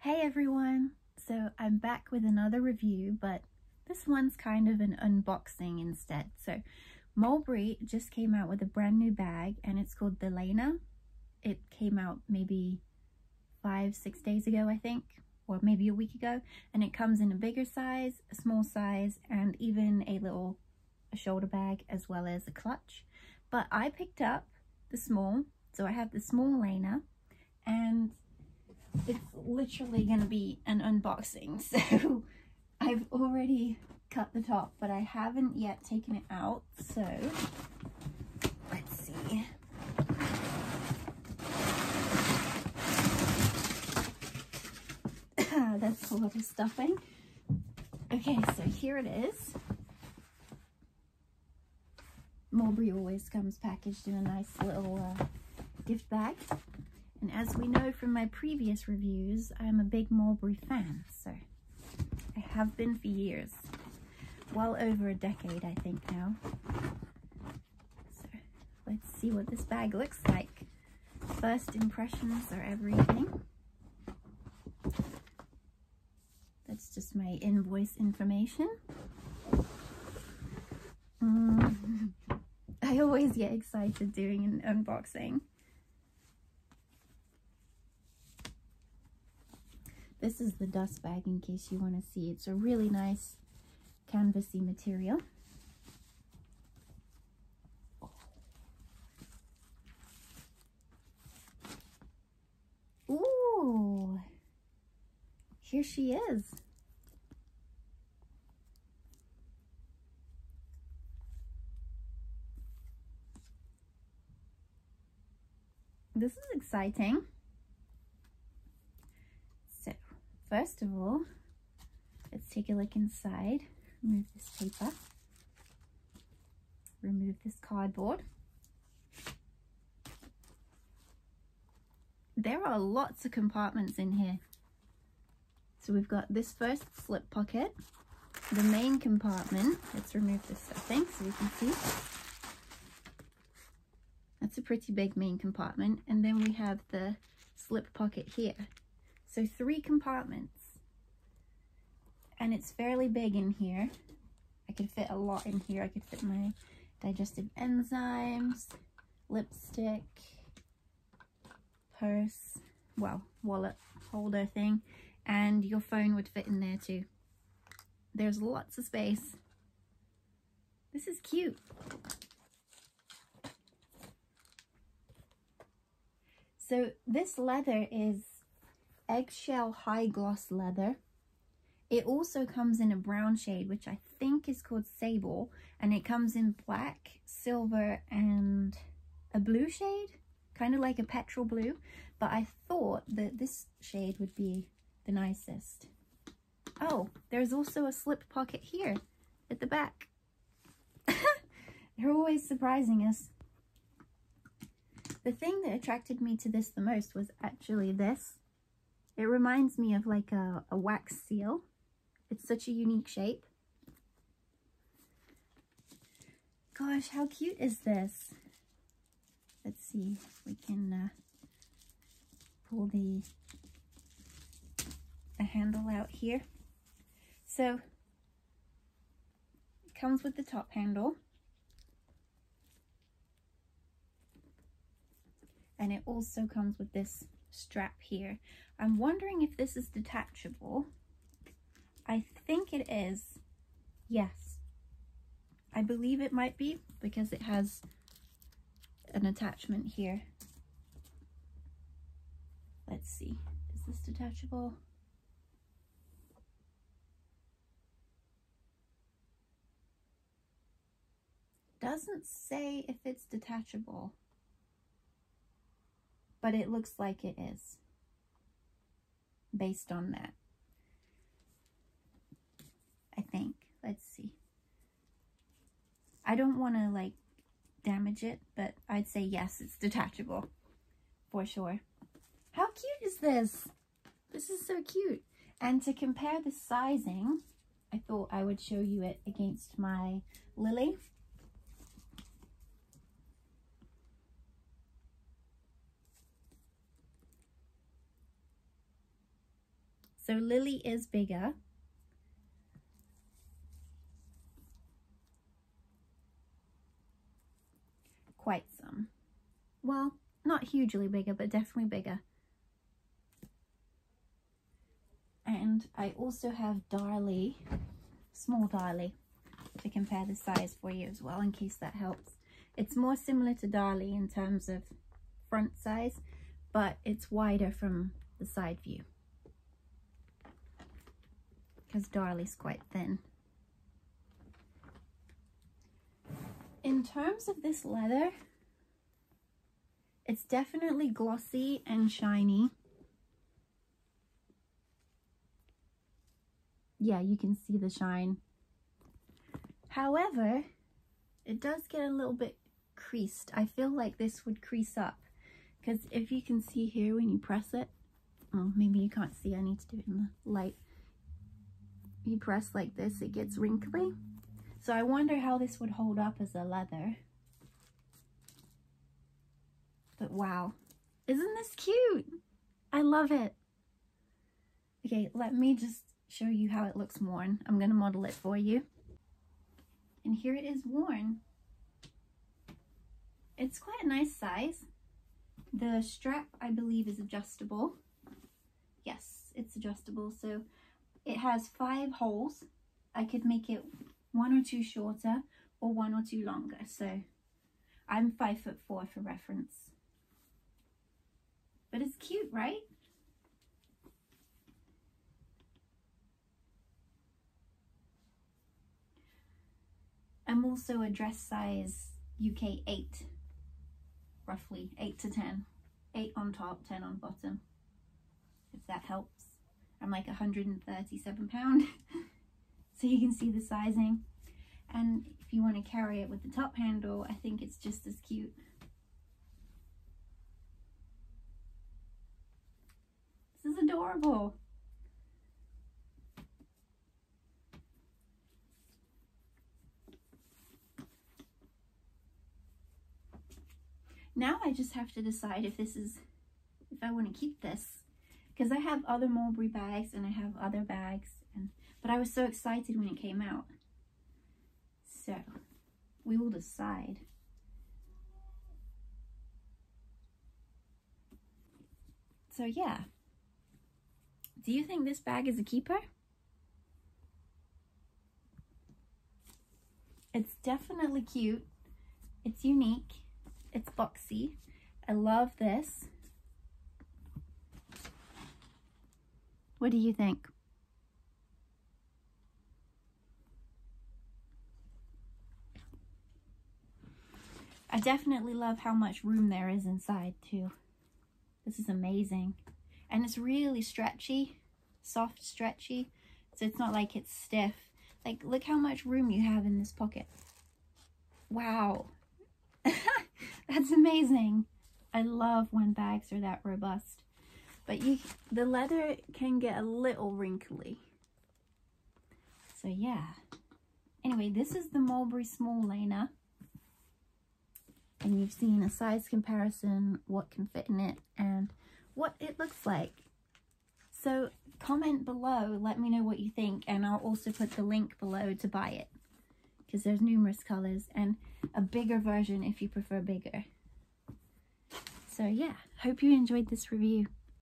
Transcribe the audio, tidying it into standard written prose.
Hey everyone! So I'm back with another review, but this one's kind of an unboxing instead. So Mulberry just came out with a brand new bag and it's called the Lana. It came out maybe 5-6 days ago, I think, or maybe a week ago, and it comes in a bigger size, a small size, and even a shoulder bag as well as a clutch. But I picked up the small, so I have the small Lana, and it's literally gonna be an unboxing. So I've already cut the top, but I haven't yet taken it out, so let's see. That's a lot of stuffing. Okay, so here it is. Mulberry always comes packaged in a nice little gift bag. And as we know from my previous reviews, I'm a big Mulberry fan, so I have been for years. Well over a decade, I think now. So let's see what this bag looks like. First impressions are everything. That's just my invoice information. I always get excited doing an unboxing. This is the dust bag in case you want to see. It's a really nice canvasy material. Ooh, here she is. This is exciting. So, first of all, let's take a look inside. Remove this paper. Remove this cardboard. There are lots of compartments in here. So we've got this first slip pocket, the main compartment. Let's remove this stuffing so you can see. That's a pretty big main compartment. And then we have the slip pocket here. So 3 compartments. And it's fairly big in here. I could fit a lot in here. I could fit my digestive enzymes, lipstick, purse, well, wallet holder thing, and your phone would fit in there too. There's lots of space. This is cute. So this leather is eggshell high gloss leather. It also comes in a brown shade, which I think is called sable, and it comes in black, silver, and a blue shade, kind of like a petrol blue, but I thought that this shade would be the nicest. Oh, there's also a slip pocket here at the back. They're always surprising us. The thing that attracted me to this the most was actually this. It reminds me of like a wax seal. It's such a unique shape. Gosh, how cute is this? Let's see if we can pull the handle out here. So it comes with the top handle. And it also comes with this strap here. I'm wondering if this is detachable. I think it is. Yes. I believe it might be because it has an attachment here. Let's see. Is this detachable? Doesn't say if it's detachable, but it looks like it is based on that. I think. Let's see. I don't want to like damage it, but I'd say yes, it's detachable for sure. How cute is this? This is so cute. And to compare the sizing, I thought I would show you it against my Lily. So Lily is bigger. Quite some. Well, not hugely bigger, but definitely bigger. And I also have Darlie, small Darlie, to compare the size for you as well, in case that helps. It's more similar to Darlie in terms of front size, but it's wider from the side view, because Darlie's quite thin. In terms of this leather, it's definitely glossy and shiny. Yeah, you can see the shine. However, it does get a little bit creased. I feel like this would crease up, because if you can see here when you press it, oh, maybe you can't see, I need to do it in the light. You press like this, it gets wrinkly. So I wonder how this would hold up as a leather. But wow, isn't this cute? I love it. Okay, let me just show you how it looks worn. I'm gonna model it for you. And here it is worn. It's quite a nice size. The strap, I believe, is adjustable. Yes, it's adjustable. So it has 5 holes. I could make it 1 or 2 shorter or 1 or 2 longer. So I'm 5'4" for reference. But it's cute, right? I'm also a dress size UK 8, roughly 8 to 10. 8 on top, 10 on bottom, if that helps. I'm like 137 pounds, so you can see the sizing. And if you want to carry it with the top handle, I think it's just as cute. This is adorable. Now I just have to decide if I want to keep this, because I have other Mulberry bags and I have other bags, but I was so excited when it came out. So we will decide. So yeah, do you think this bag is a keeper? It's definitely cute. It's unique. It's boxy. I love this. What do you think? I definitely love how much room there is inside too. This is amazing. And it's really stretchy, soft stretchy. So it's not like it's stiff. Like, look how much room you have in this pocket. Wow. That's amazing. I love when bags are that robust. But the leather can get a little wrinkly. So yeah. Anyway, this is the Mulberry Small Lana. And you've seen a size comparison, what can fit in it, and what it looks like. So comment below, let me know what you think, and I'll also put the link below to buy it, because there's numerous colors and a bigger version if you prefer bigger. So yeah, hope you enjoyed this review.